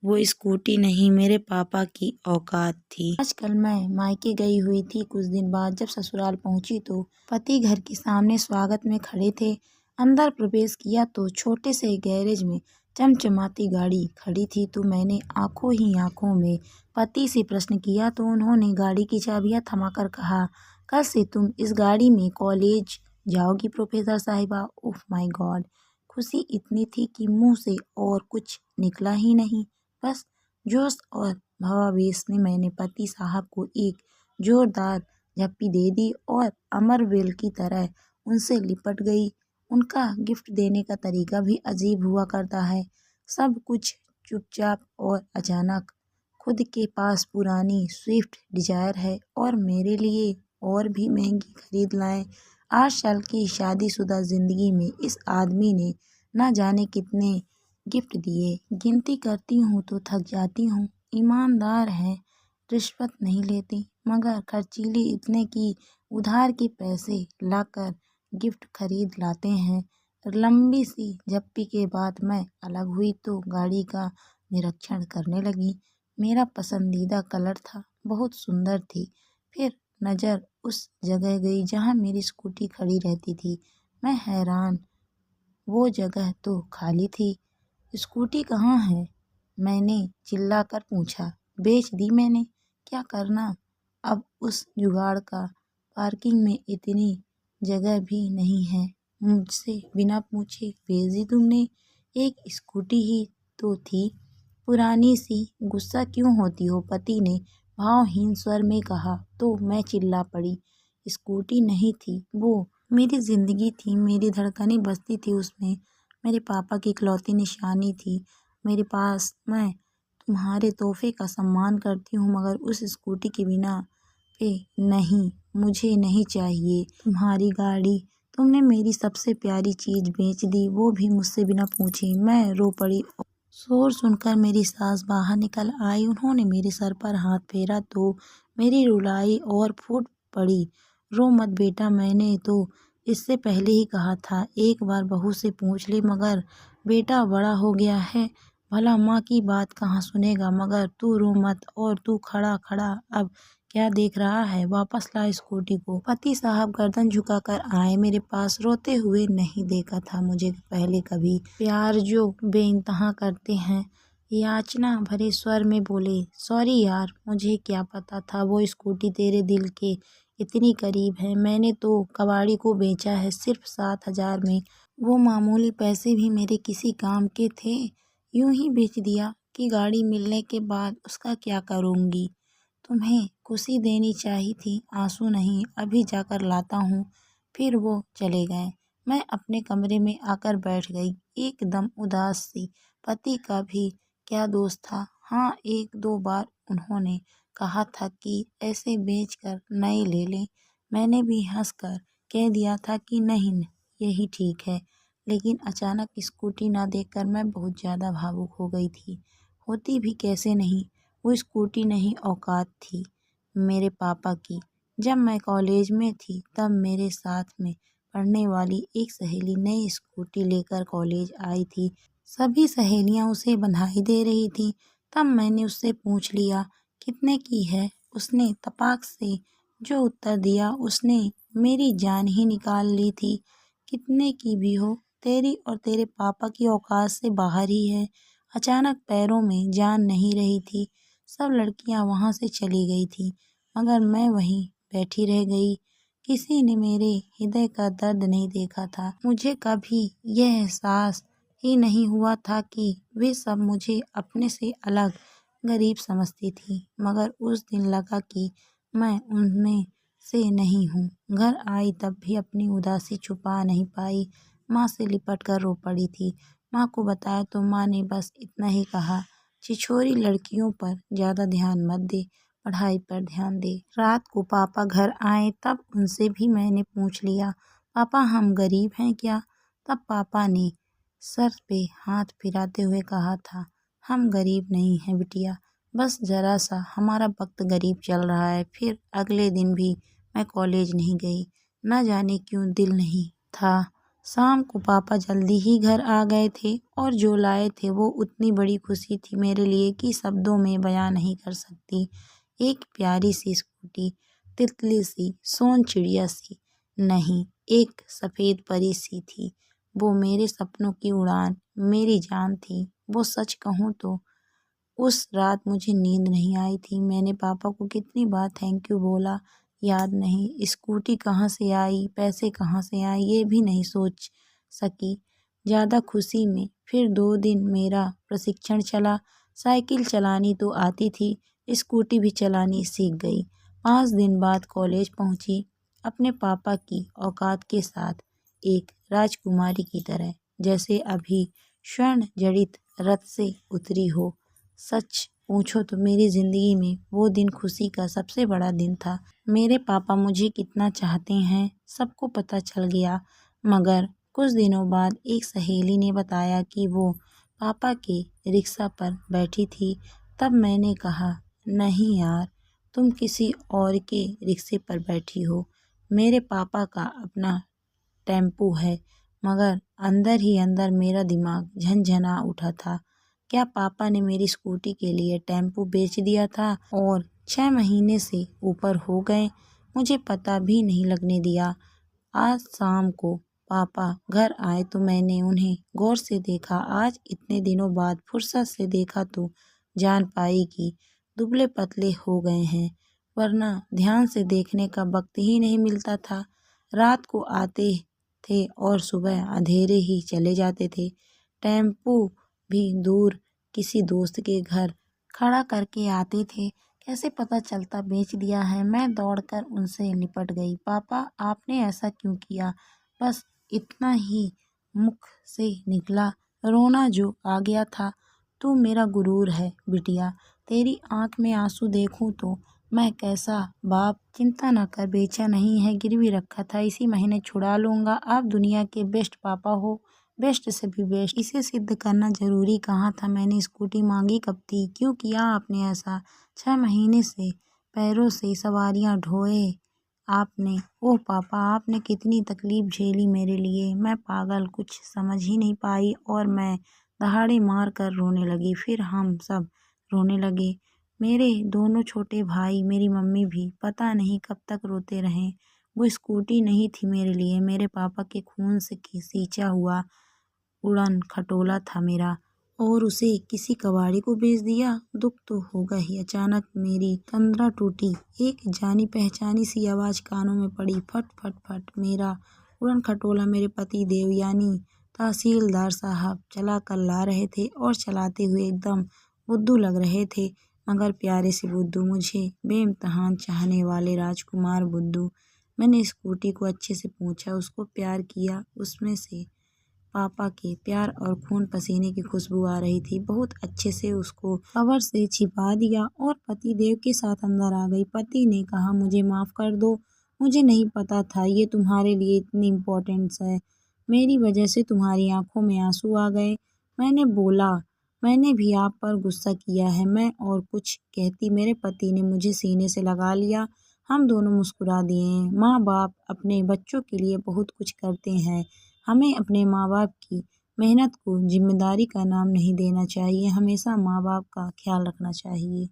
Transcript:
वो स्कूटी नहीं मेरे पापा की औकात थी। आजकल मैं मायके गई हुई थी। कुछ दिन बाद जब ससुराल पहुंची तो पति घर के सामने स्वागत में खड़े थे। अंदर प्रवेश किया तो छोटे से गैरेज में चमचमाती गाड़ी खड़ी थी। तो मैंने आंखों ही आंखों में पति से प्रश्न किया तो उन्होंने गाड़ी की चाबियां थमाकर कहा, कल से तुम इस गाड़ी में कॉलेज जाओगी प्रोफेसर साहिबा। Oh my God! खुशी इतनी थी कि मुंह से और कुछ निकला ही नहीं। बस जोश और भावावेश में मैंने पति साहब को एक जोरदार झप्पी दे दी और अमरवेल की तरह उनसे लिपट गई। उनका गिफ्ट देने का तरीका भी अजीब हुआ करता है। सब कुछ चुपचाप और अचानक। खुद के पास पुरानी स्विफ्ट डिजायर है और मेरे लिए और भी महंगी खरीद लाए। 8 साल की शादीशुदा जिंदगी में इस आदमी ने न जाने कितने गिफ्ट दिए। गिनती करती हूँ तो थक जाती हूँ। ईमानदार है, रिश्वत नहीं लेती, मगर खर्चीले इतने कि उधार के पैसे लाकर गिफ्ट खरीद लाते हैं। लंबी सी झप्पी के बाद मैं अलग हुई तो गाड़ी का निरीक्षण करने लगी। मेरा पसंदीदा कलर था, बहुत सुंदर थी। फिर नज़र उस जगह गई जहाँ मेरी स्कूटी खड़ी रहती थी। मैं हैरान, वो जगह तो खाली थी। स्कूटी कहाँ है? मैंने चिल्लाकर पूछा। बेच दी मैंने। क्या करना? अब उस जुगाड़ का। पार्किंग में इतनी जगह भी नहीं है। मुझसे बिना पूछे बेच दी तुमने? एक स्कूटी ही तो थी, पुरानी सी। गुस्सा क्यों होती हो? पति ने भावहीन स्वर में कहा। तो मैं चिल्ला पड़ी। स्कूटी नहीं थी, वो मेरी जिंदगी थी। मेरी धड़कनें बसती थी उसमें। मेरे पापा की इकलौती निशानी थी मेरे पास। मैं तुम्हारे तोहफे का सम्मान करती हूँ, मगर उस स्कूटी के बिना पे नहीं, मुझे नहीं चाहिए तुम्हारी गाड़ी। तुमने मेरी सबसे प्यारी चीज बेच दी, वो भी मुझसे बिना पूछे। मैं रो पड़ी। शोर सुनकर मेरी सास बाहर निकल आई। उन्होंने मेरे सर पर हाथ फेरा तो मेरी रुलाई और फूट पड़ी। रो मत बेटा, मैंने तो इससे पहले ही कहा था एक बार बहू से पूछ ले, मगर बेटा बड़ा हो गया है, भला माँ की बात कहाँ सुनेगा। मगर तू रो मत। और तू खड़ा खड़ा अब क्या देख रहा है? वापस ला स्कूटी को। पति साहब गर्दन झुकाकर आए मेरे पास। रोते हुए नहीं देखा था मुझे पहले कभी। प्यार जो बेइंतहा करते हैं। याचना भरे स्वर में बोले, सॉरी यार, मुझे क्या पता था वो स्कूटी तेरे दिल के इतनी करीब है। मैंने तो कबाड़ी को बेचा है सिर्फ 7,000 में। वो मामूली पैसे भी मेरे किसी काम के थे। यूं ही बेच दिया कि गाड़ी मिलने के बाद उसका क्या करूँगी। तुम्हें खुशी देनी चाहिए थी, आंसू नहीं। अभी जाकर लाता हूँ। फिर वो चले गए। मैं अपने कमरे में आकर बैठ गई, एकदम उदास सी। पति का भी क्या दोष था? हाँ, 1-2 बार उन्होंने कहा था कि ऐसे बेचकर नए ले लें। मैंने भी हंसकर कह दिया था कि नहीं, यही ठीक है। लेकिन अचानक स्कूटी ना देखकर मैं बहुत ज़्यादा भावुक हो गई थी। होती भी कैसे नहीं, वो स्कूटी नहीं, औकात थी मेरे पापा की। जब मैं कॉलेज में थी तब मेरे साथ में पढ़ने वाली एक सहेली नई स्कूटी लेकर कॉलेज आई थी। सभी सहेलियां उसे बधाई दे रही थी। तब मैंने उससे पूछ लिया, कितने की है? उसने तपाक से जो उत्तर दिया, उसने मेरी जान ही निकाल ली थी। कितने की भी हो, तेरी और तेरे पापा की औकात से बाहर ही है। अचानक पैरों में जान नहीं रही थी। सब लड़कियां वहां से चली गई थी, मगर मैं वहीं बैठी रह गई। किसी ने मेरे हृदय का दर्द नहीं देखा था। मुझे कभी यह एहसास ही नहीं हुआ था कि वे सब मुझे अपने से अलग, गरीब समझती थी। मगर उस दिन लगा कि मैं उनमें से नहीं हूँ। घर आई तब भी अपनी उदासी छुपा नहीं पाई। माँ से लिपट कर रो पड़ी थी। माँ को बताया तो माँ ने बस इतना ही कहा, छिछोरी लड़कियों पर ज़्यादा ध्यान मत दे, पढ़ाई पर ध्यान दे। रात को पापा घर आए तब उनसे भी मैंने पूछ लिया, पापा हम गरीब हैं क्या? तब पापा ने सर पे हाथ फिराते हुए कहा था, हम गरीब नहीं हैं बिटिया, बस जरा सा हमारा वक्त गरीब चल रहा है। फिर अगले दिन भी मैं कॉलेज नहीं गई। न जाने क्यों दिल नहीं था। शाम को पापा जल्दी ही घर आ गए थे और जो लाए थे वो उतनी बड़ी खुशी थी मेरे लिए कि शब्दों में बयां नहीं कर सकती। एक प्यारी सी स्कूटी, तितली सी, सोन चिड़िया सी, नहीं, एक सफ़ेद परी सी थी। वो मेरे सपनों की उड़ान, मेरी जान थी। वो सच कहूँ तो उस रात मुझे नींद नहीं आई थी। मैंने पापा को कितनी बार थैंक यू बोला याद नहीं। स्कूटी कहाँ से आई, पैसे कहाँ से आए ये भी नहीं सोच सकी ज़्यादा खुशी में। फिर 2 दिन मेरा प्रशिक्षण चला। साइकिल चलानी तो आती थी, स्कूटी भी चलानी सीख गई। 5 दिन बाद कॉलेज पहुंची, अपने पापा की औकात के साथ, एक राजकुमारी की तरह, जैसे अभी स्वर्ण जड़ित रथ से उतरी हो। सच पूछो तो मेरी ज़िंदगी में वो दिन खुशी का सबसे बड़ा दिन था। मेरे पापा मुझे कितना चाहते हैं सबको पता चल गया। मगर कुछ दिनों बाद एक सहेली ने बताया कि वो पापा के रिक्शा पर बैठी थी। तब मैंने कहा, नहीं यार, तुम किसी और के रिक्शे पर बैठी हो। मेरे पापा का अपना टेम्पो है। मगर अंदर ही अंदर मेरा दिमाग झनझना उठा था। क्या पापा ने मेरी स्कूटी के लिए टेम्पो बेच दिया था? और 6 महीने से ऊपर हो गए, मुझे पता भी नहीं लगने दिया। आज शाम को पापा घर आए तो मैंने उन्हें गौर से देखा। आज इतने दिनों बाद फुर्सत से देखा तो जान पाई कि दुबले पतले हो गए हैं, वरना ध्यान से देखने का वक्त ही नहीं मिलता था। रात को आते थे और सुबह अंधेरे ही चले जाते थे। टेम्पो भी दूर किसी दोस्त के घर खड़ा करके आते थे। कैसे पता चलता बेच दिया है? मैं दौड़कर उनसे लिपट गई। पापा, आपने ऐसा क्यों किया? बस इतना ही मुख से निकला। रोना जो आ गया था। तू मेरा गुरूर है बिटिया, तेरी आंख में आंसू देखूं तो मैं कैसा बाप। चिंता न कर, बेचा नहीं है, गिरवी रखा था, इसी महीने छुड़ा लूंगा। आप दुनिया के बेस्ट पापा हो, बेस्ट से भी बेस्ट। इसे सिद्ध करना जरूरी कहाँ था? मैंने स्कूटी मांगी कब थी? क्यों किया आपने ऐसा? 6 महीने से पैरों से सवारियां ढोए आपने। ओह पापा, आपने कितनी तकलीफ झेली मेरे लिए। मैं पागल, कुछ समझ ही नहीं पाई और मैं दहाड़े मार कर रोने लगी। फिर हम सब रोने लगे, मेरे दोनों छोटे भाई, मेरी मम्मी भी। पता नहीं कब तक रोते रहे। वो स्कूटी नहीं थी मेरे लिए, मेरे पापा के खून से सींचा हुआ उड़न खटोला था मेरा, और उसे किसी कबाड़ी को बेच दिया। दुख तो होगा ही। अचानक मेरी तंद्रा टूटी। एक जानी पहचानी सी आवाज़ कानों में पड़ी, फट फट फट। मेरा उड़न खटोला मेरे पति देव यानी तहसीलदार साहब चला कर ला रहे थे, और चलाते हुए एकदम बुद्धू लग रहे थे, मगर प्यारे से बुद्धू, मुझे बेइम्तहान चाहने वाले राजकुमार बुद्धू। मैंने स्कूटी को अच्छे से पोंछा, उसको प्यार किया। उसमें से पापा के प्यार और खून पसीने की खुशबू आ रही थी। बहुत अच्छे से उसको कवर से छिपा दिया और पति देव के साथ अंदर आ गई। पति ने कहा, मुझे माफ़ कर दो, मुझे नहीं पता था ये तुम्हारे लिए इतनी इम्पोर्टेंस है। मेरी वजह से तुम्हारी आंखों में आंसू आ गए। मैंने बोला, मैंने भी आप पर गुस्सा किया है। मैं और कुछ कहती, मेरे पति ने मुझे सीने से लगा लिया। हम दोनों मुस्कुरा दिए। माँ बाप अपने बच्चों के लिए बहुत कुछ करते हैं। हमें अपने माँ बाप की मेहनत को जिम्मेदारी का नाम नहीं देना चाहिए। हमेशा माँ बाप का ख्याल रखना चाहिए।